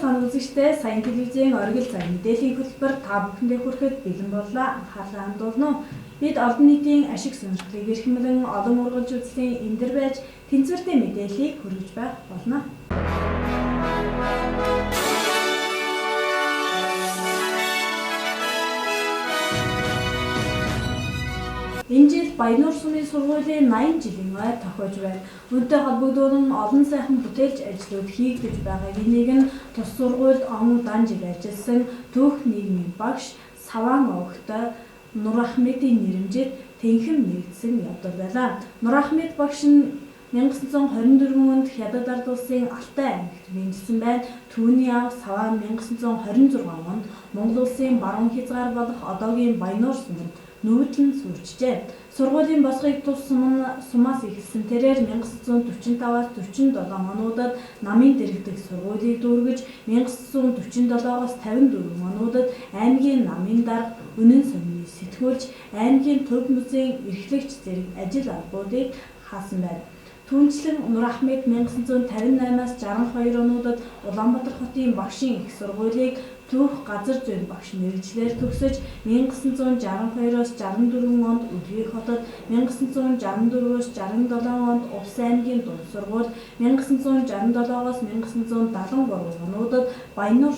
сонир үзэгчдээ Саян телевизийн оргил цаг мэдээллийн хөтөлбөр та бүхэндээ хүрэхэд бэлэн боллоо. Анхаарлаа хандуулна уу? Бид олон нийтийн ашиг сонирхлыг эрхэмлэн олон ургамч үзлийн эндэр байж тэнцвэртэй мэдээллийг хүргэж байх болно. Энэ жил Баянуур сумын сургуулийн 80 жилийн ой тохиож байна. Үүнтэй холбогдуулан олон сайхан бүтээлч ажлууд хийгдэж байгааг нь тус сургуульд он удаан жил ажилласан түүх нийгмийн багш Саван Огтой Нур Ахмедийн нэрэмжит тэнхэм нэгдсэн явдал байлаа. Нур Ахмед багш нь 1924 онд Хятад ард улсын Алтай аймагт мэндэлсэн байна. Түүний аав Саван 1926 онд Монгол улсын баруун хязгаар болох одоогийн Баянуур суманд нүүдлэн сүрчжээ. Сургуулийн босгыг тус сумаас эхэлсэн тэрээр 1945-аас 47 онуудад намын дэргэдэг сургуулийг дүүргэж 1947-оос 54 онуудад аймгийн намын дарга үнэн сумны сэтгүүлч, аймгийн төв музейн эрхлэгч зэрэг ажил албуудыг хаасан байна. Түүнчлэн Нур Ахмед 1958-аас 62 онуудад Улаанбаатар хотын багшийн их сургуулийг түүх газар зүйн багш мэргэжлээр төгсөж 1962-оос 64 онд Өдгий хотод, 1964-оос 67 онд Увс аймгийн дунд сургууль, 1967-оос 1973 онуудад Баянуур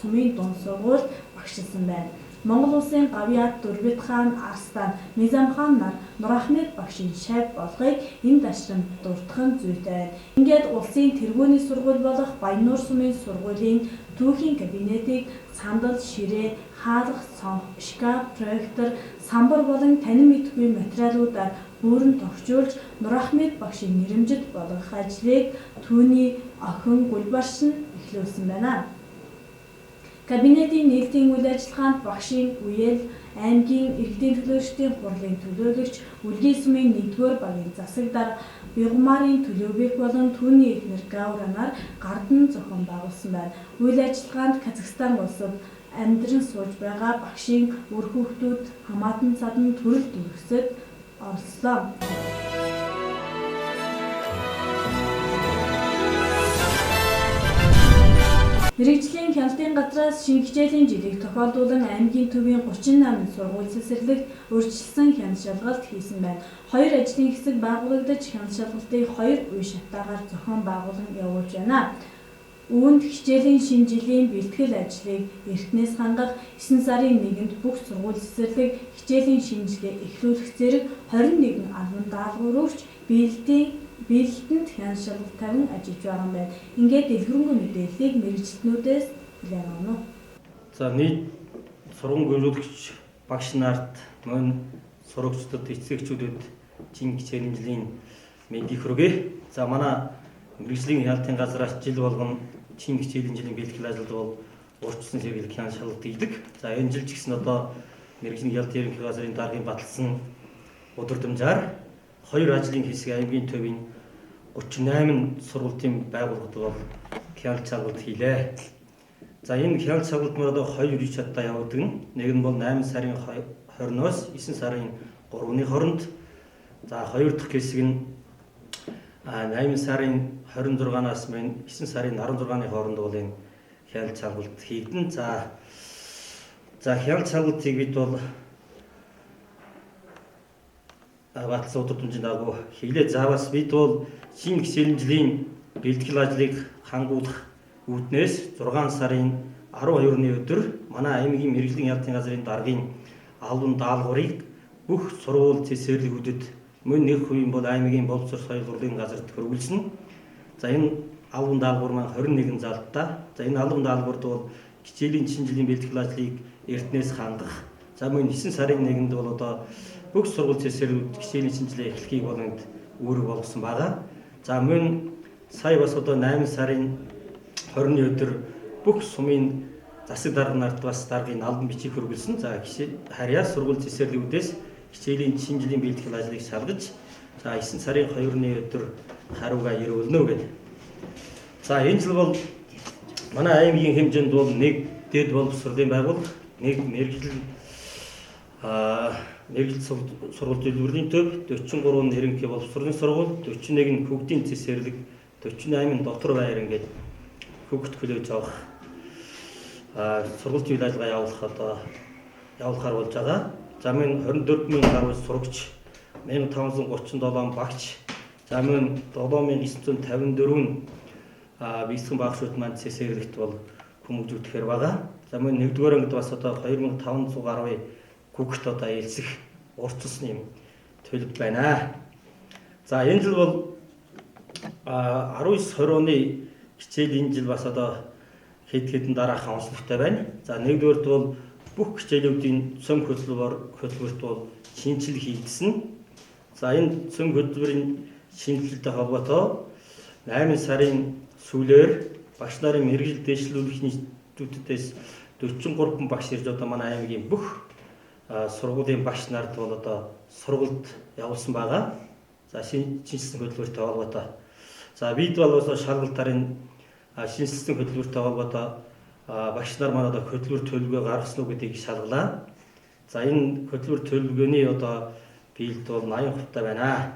сумын дунд сургуульд багшилсан байна. Монгол улсын Гавьяат, Дүрбит хаан, Арстан, Низам хаан нар Нур Ахмед багшийн шав болгыг энэ дашрамд дуртахын зүйтэй байна. Ингээд улсын тэргүүний сургууль болох Баянуур сумын сургуулийн түүхийн кабинетийг сандал, ширээ, хаалга, цонх, шкаф, проектор, самбар болон танин мэдгүй материалуудаар бүрэн тохижуулж Нур Ахмед багшийн нэрэмжит болгох ажлыг түүний охин Гүлбарш нь эхлүүлсэн байна. Кабинетийн нийлтийн үйл ажиллагаанд багшийн үеэл, аймгийн иргэдийн төлөөлөгчдийн хурлын төлөөлөгч, Үлгий сумын 1-р багийн засаг дарга, Бягмарын төлөвбек болон түүний эхнэр Гавра нар гардан зохион байгуулсан байна. Үйл ажиллагаанд Казахстан улсад амьдран сууж байгаа багшийн үр хүүхдүүд хамаатан цадан төрөл төрөсөд оролцлоо. Мэргэжлийн хяналтын газраас шинэ хичээлийн жилийг тохиолдуулан аймгийн төвийн 38 сургууль цэцэрлэгт өөрчилсөн хяналт шалгалт хийсэн байна. 2 ажлын хэсэг байгуулагдаж хяналт шалгалтыг 2 үе шатаагаар зохион байгуулан явуулж байна. Үүнд хичээлийн шинэ жилийн бэлтгэл ажлыг эртнээс хангах 9 сарын 1-нд бүх сургууль цэцэрлэг хичээлийн шинэ жилээ эхлүүлэх зэрэг 21 албан даалгавруугч биелэлтэнд хяналт шалгалт тавин ажиллаж байгаа юм байна. Ингээд дэлгэрэнгүй мэдээллийг мэргэжилтнүүдээс хүлээн авна уу? За нийт сургууль гүйцэтгэгч багш нарт мөн сурагчдад эцэгчүүдэд шинэ хичээлийн жилийн мэндийг хүргэе. За манай мэргэжлийн хяналтын газраас жил болгон шинэ хичээлийн жилийн бэлтгэл ажилд бол урьдчилан сэргийлэх хяналт шалгалт хийдэг. За энэ жил ч гэсэн одоо мэргэжлийн хяналтын ерөнхий газрын даргын баталсан өдөртөмжөөр 2 ажлын хэсэг аймгийн төвийн 38 сургуулийн байгууллагад бол хяналт шалгалт хийлээ. За энэ хяналт шалгалтмаар одоо 2 үе шаттай явагддаг нь. Нэг нь бол 8 сарын 20-оос 9 сарын 3-ны хооронд. За 2 дахь хэсэг нь 8 сарын 26-наас 9 сарын 16-ны хооронд бол энэ хяналт шалгалт хийгдэн. За хяналт шалгалтыг бид бол баталсан өдөртөмжийн дагуу хийлээ. Заавас бид бол шинэ хичээлийн жилийн бэлтгэл ажлыг хангуулах үүднээс 6 сарын 12-ны өдөр манай аймгийн мэргэжлийн хяналтын газрын даргын албан даалгаврыг бүх сургууль цэцэрлэгүүдэд мөн нэг хувийн бол аймгийн боловсрол соёл урлагийн газарт хөрвүүлсэн. За энэ албан даалгавар маань 21 залттай. За энэ албан даалгавард бол хичээлийн шинэ жилийн бэлтгэл ажлыг эртнээс хангах. За мөн 9 сарын 1-нд бол одоо бүх сургууль цэцэрлэгүүд хичээлийн шинэ жилийн эхлэхийг болгонд үүрэг болгосон байгаа. За мөн сая бас одоо 8 сарын 20-ны өдөр бүх сумын засаг дарга нарт бас даргын албан бичиг хөрвүүлсэн. За харьяа сургууль цэцэрлэгүүдээс хичээлийн шинэ жилийн бэлтгэл ажлыг шалгаж, за 9 сарын 2-ны өдөр хариугаа ирүүлнэ гэдэг. За энэ жил бол манай аймгийн хэмжээнд бол нэг дэд боловсролын байгууллага, нэг мэргэжил сургууль зөвлөрийн төв, 43 ерөнхий боловсролын сургууль, 41 хүүхдийн цэцэрлэг, 48 дотор байр ингээд хүүхд хүлээж авах сургалтын үйл ажиллагаа явуулахаар болж байгаа. За мөн 24,000 гаруй сурагч, 1537 багч, за мөн 7954 бэлтгэн багшууд маань цэцэрлэгт бол хүмүүжүүлэхээр байгаа. За мөн 1-р ангид бас одоо 2500 гаруй хүүхэд одоо ээлжих урьдчилсан юм төлөв байна. За энэ жил бол 19-20 оны хичээл энэ жил бас одоо хэд хэдэн дараахан онцлогтой байна. За нэгдүгээрт бол бүх хичээлүүдийн цөм хөтөлбөрт бол шинжилгээ хийгдсэн. За энэ цөм хөтөлбөрийн шинжилгээтэй холбоотой 8 сарын сүүлээр багш нарын мэргэжил дэвшлүүлэх институтээс 43 багш ирж одоо манай аймгийн бүх сургуулийн багш нарт бол одоо сургалт явуулсан байгаа. За шинжилсэн хөтөлбөртэй холбоотой. За бид бол шалгалтарын шинжилсэн хөтөлбөртэй холбоотой багш нар маань одоо хөтөлбөр төлөвлөгөө гаргасан уу гэдгийг шалгалаа. За энэ хөтөлбөр төлөвлөгөөний одоо биелэлд бол 80% байна.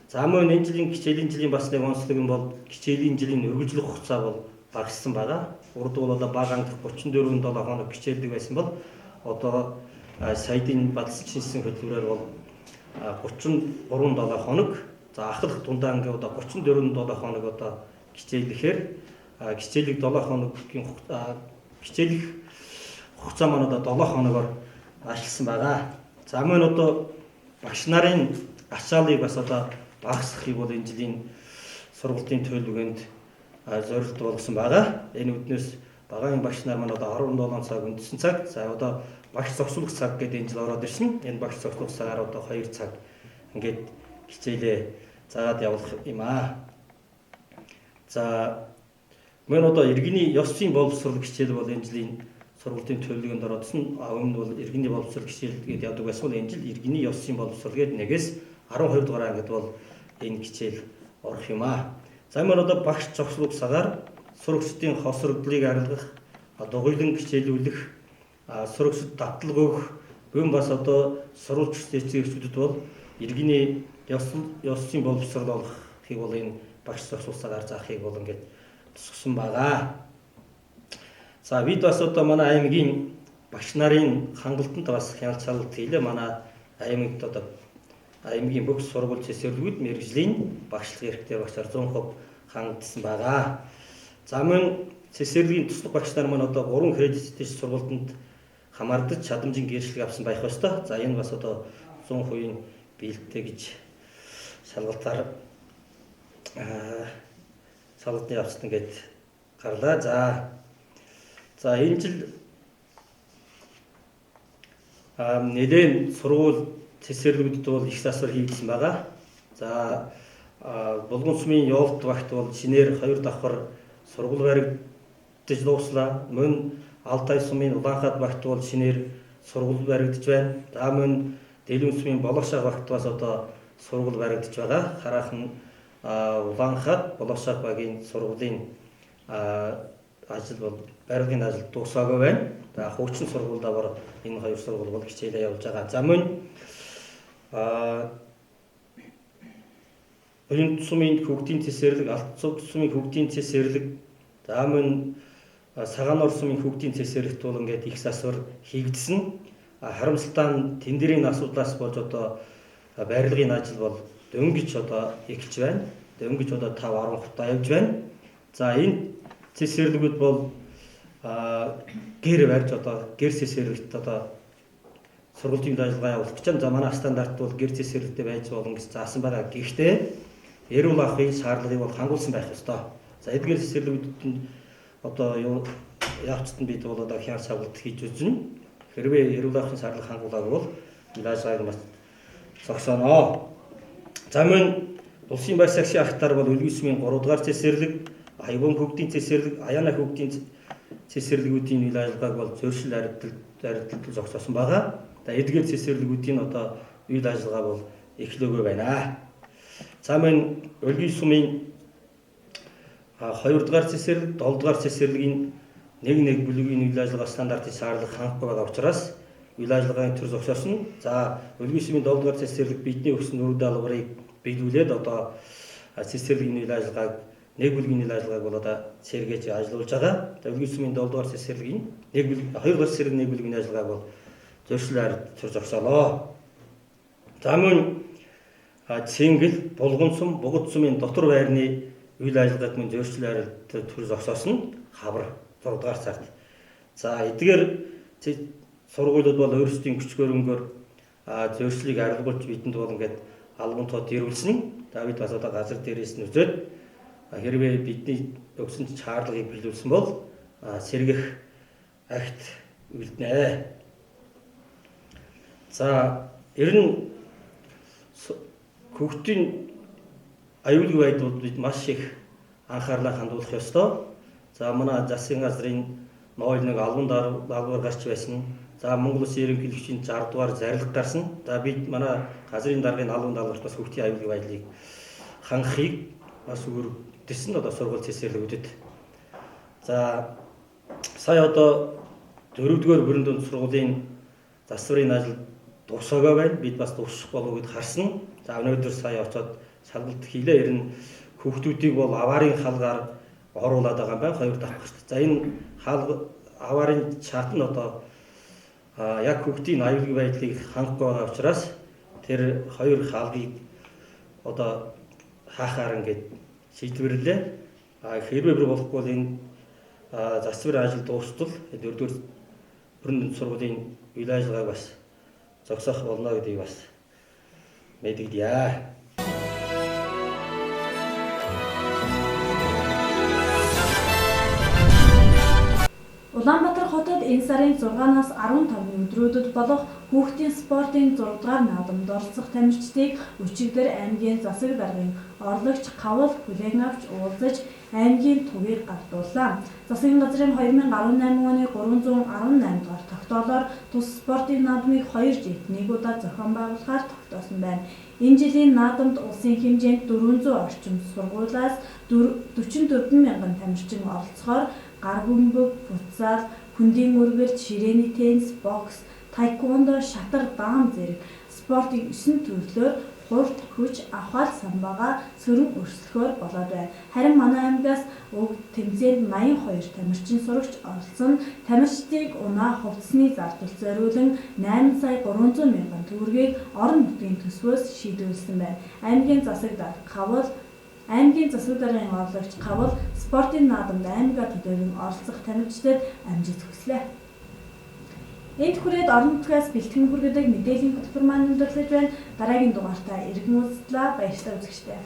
За мөн энэ жилийн хичээлийн жилийн бас нэг онцлог нь бол хичээлийн жилийн үргэлжлэх хугацаа бол багассан байгаа. Урд бол одоо бага анги 34-7 хоног хичээлдэг байсан бол одоо саяын бадлан шинжилсэн хөтөлбөрөөр бол 33-7 хоног. За ахлах дундаа анги одоо 34-7 хоног одоо хичээлэхээр хичээлийг 7 хоногийн хичээлэх хугацаа маань одоо 7 хоногоор ашигласан байгаа. За мөн одоо багш нарын ачааллыг бас одоо багасгахыг бол энэ жилийн сургалтын төлөвлөгөөнд зорилт болгосон байгаа. Энэ үднээс багаан багш нар маань одоо 17 цаг үндэсний цаг. За одоо багш зогсуулах цаг гэдэг энэ жил ороод ирсэн. Энэ багш зогсуулах цагаар одоо 2 цаг ингээд хичээлээ заагаад явуулах юм аа. За мөн одоо иргэний ёс зүйн боловсрол хичээл бол энэ жилийн сургалтын төлөвлөгөөнд ороодсон. Өмнө бол иргэний боловсрол хичээл гэдэг явдаг байсан бол энэ жил иргэний ёс зүйн боловсрол гэдэг нэгээс 12 дугаар ангид бол энэ хичээл орох юм аа. За мөн одоо багш зогсуулах цагаар сурагчдын хосрогдлыг арилгах, дугуйлан хичээлүүлэх, сурагчид давталга өгөх, бүүн бас одоо сурвалж цэцэгчүүдэд бол иргэний ёс зүйн боловсрол олохыг бол энэ багш зогсуулах цагаар заахыг бол ингээд тусгасан байгаа. За бид бас одоо манай аймгийн багш нарын хангалтанд бас хяналт хийлээ. Манай аймагт одоо аймгийн бүх сургууль цэцэрлэгүүд мэргэжлийн багшлах эрхтэй багшаар 100% хангагдсан байгаа. За мөн цэцэрлэгийн туслах багш нар маань одоо 3 кредиттэй сургуультанд хамаардаж чадамжийн гэрчлэг авсан байх ёстой. За энэ бас одоо 100% биелэлтэй гэж шалгалтаар салгалтны явцад ингээд гарлаа. За энэ жил нэлээд сургууль цэцэрлэгүүдэд бол их засвар хийгдсэн байгаа. За Булган сумын Явалт багт бол шинээр 2 давхар сургууль баригдаж дууслаа. Мөн Алтай сумын Улаанхад багт бол шинээр сургууль баригдаж байна. За мөн Дэлгэн сумын Болошаа багт бас одоо сургууль баригдаж байгаа. Хараахан Улаанхад Болошаа багийн сургуулийн ажил бол барилгын ажил дуусаагүй байна. За хуучин сургууль давар энэ 2 сургууль бол хичээлээ явуулж байгаа. За мөн Оюун сумын хөгжлийн цэцэрлэг, Алт сумын хөгжлийн цэцэрлэг, за мөн Сагаанор сумын хөгжлийн цэцэрлэгт бол ингээд их засвар хийгдсэн. Харамсалтай тэндэрийн асуудлаас болж одоо барилгын ажил бол дөнгөж одоо эхэлж байна. Дөнгөж одоо 5-10 хутаа явж байна. За энэ цэцэрлэгүүд бол гэр барьж одоо гэр цэцэрлэгт одоо сургуулийн ажиллагаа явуулах гэж байна. За манай стандарт бол гэр цэцэрлэгтэй байж болно гэж заасан байгаа. Гэхдээ эрүүл ахуйн шаардлагыг бол хангуулсан байх ёстой. За эдгээр цэцэрлэгүүдэд нь одоо явцад нь бид бол одоо хяналт шалгалт хийж үзнэ. Хэрвээ эрүүл ахуйн шаардлага хангуулаагүй бол ажиллагааг бас зогсооно. За мөн улсын байр сагшийн ахтар бол Өлгий сумын 3 дугаар цэцэрлэг, Аян хөгжлийн цэцэрлэг, Аяна хөгжлийн цэцэрлэгүүдийн үйл ажиллагааг бол зөрчил арилтал зогсоосон байгаа. За эдгээр цэцэрлэгүүдийн одоо үйл ажиллагаа бол эхлэегүй байна. За мөн Өлгий сумын 2 дугаар цэцэрлэг, 7 дугаар цэцэрлэгийн нэг бүлгийн үйл ажиллагаа стандартын шаардлага хангахгүй байгаа учраас үйл ажиллагааны төр зогсоосон. За Өлгий сумын 7 дугаар цэцэрлэг бидний өгсөн үр даалгаврыг биелүүлээд одоо цэцэрлэгийн үйл ажиллагааг нэг бүлгийн нийл ажиллагааг бол одоо сэргээж ажиллуулж байгаа. Үлгэн сүмийн 7 дугаар цэцэрлэгийн 2 дугаар цэцэрлэгийн нэг бүлгийн ажиллагааг бол зөрчлөөр төр зогсоолоо. За мөн Цэнгэл, Булган сум, Бугад сумын дотор байрны үйл ажиллагааг мөн зөрчлөөр төр зогсоосон хавар 6 дугаар цагт. За эдгээр сургуулиуд бол өөрсдийн күч хөрөнгөөр зөрчлийг арилгуулж бидэнд бол ингээд албан тод ирүүлсэн. За бид бас одоо газар дээрээс нь үзээд хэрвээ бидний өгсөн шаардлагыг биелүүлсэн бол сэргэх акт үлднэ. За ер нь хүүхдийн аюулгүй байдлууд бид маш их анхаарлаа хандуулах ёстой. За манай засгийн газрын 01 албан даалгавар гарч байсан. За Монгол Улсын ерөнхийлөгчийн 60 дугаар зарлиг гарсан. За бид манай газрын даргын албан даалгаварт бас хүүхдийн аюулгүй байдлыг хангахыг бас өргөдсөн одоо сургууль цэцэрлэгүүдэд. За сая одоо 4-р бүрэн дунд сургуулийн засварын ажил дуусаагаа байна. Бид бас дуусах болов гэд харсан. За өнөөдөр сая очоод шалгалт хийлээ. Ер нь хүүхдүүдийг бол аварын халгаар оруулаад байгаа юм байна. 2 давхарт. За энэ аварын шат нь одоо яг хүүхдийн аюулгүй байдлыг хангах байгаа учраас тэр 2 хаалгыг одоо хаахаар ингээд шийдвэрлэлээ. Хэрвээ бүр болохгүй бол энэ засварын ажил дуустал 4-р бүрэн дунд сургуулийн үйл ажиллагааг бас зогсоох болно гэдгийг бас мэдэгдэе. Улаанбаатар хотод энэ сарын 6-наас 15-ны өдрүүдэд болох хүүхдийн спортын 6 дугаар наадамд оролцох тамирчдыг өчигдөр аймгийн засаг даргын орлогч Кавал хүлээн авч уулзаж аймгийн тугийг гартууллаа. Засгийн газрын 2018 оны 318 дугаар тогтоолоор тус спортын наадмыг 2 жилд 1 удаа зохион байгуулахаар тогтоосон байна. Энэ жилийн наадамд улсын хэмжээнд 400 орчим сургуулиас 44 мянган тамирчин оролцохоор гар бөмбөг, футзал, хүндийн үргэлж, ширээний теннис, бокс, тайквондо, шатар, даам зэрэг спортын 9 төрлөөр хурд, хүч, авахаар самбаага сөрөг өрсөлдөхөөр болоод байна. Харин манай аймгаас уг тэмцээнд 82 тамирчин сурагч оролцсон. Тамирчдыг унаа хувцсны зардал зориулан 8 сая 300 мянган төгрөгийг орон нутгийн төсвөөс шийдвэрлсэн байна. Аймгийн засаг даргын орлогч Кавал спортын наадамд аймгаа төдийгүй оролцох тамирчдад амжилт хүслээ. Энд хүрээд орон нутгаас бэлтгэн хүргэдэг мэдээллийн хөтөлбөр маань өндөрлөж байна. Дараагийн дугаартаа иргэн уулзлаа. Баярлалаа үзэгчдээ.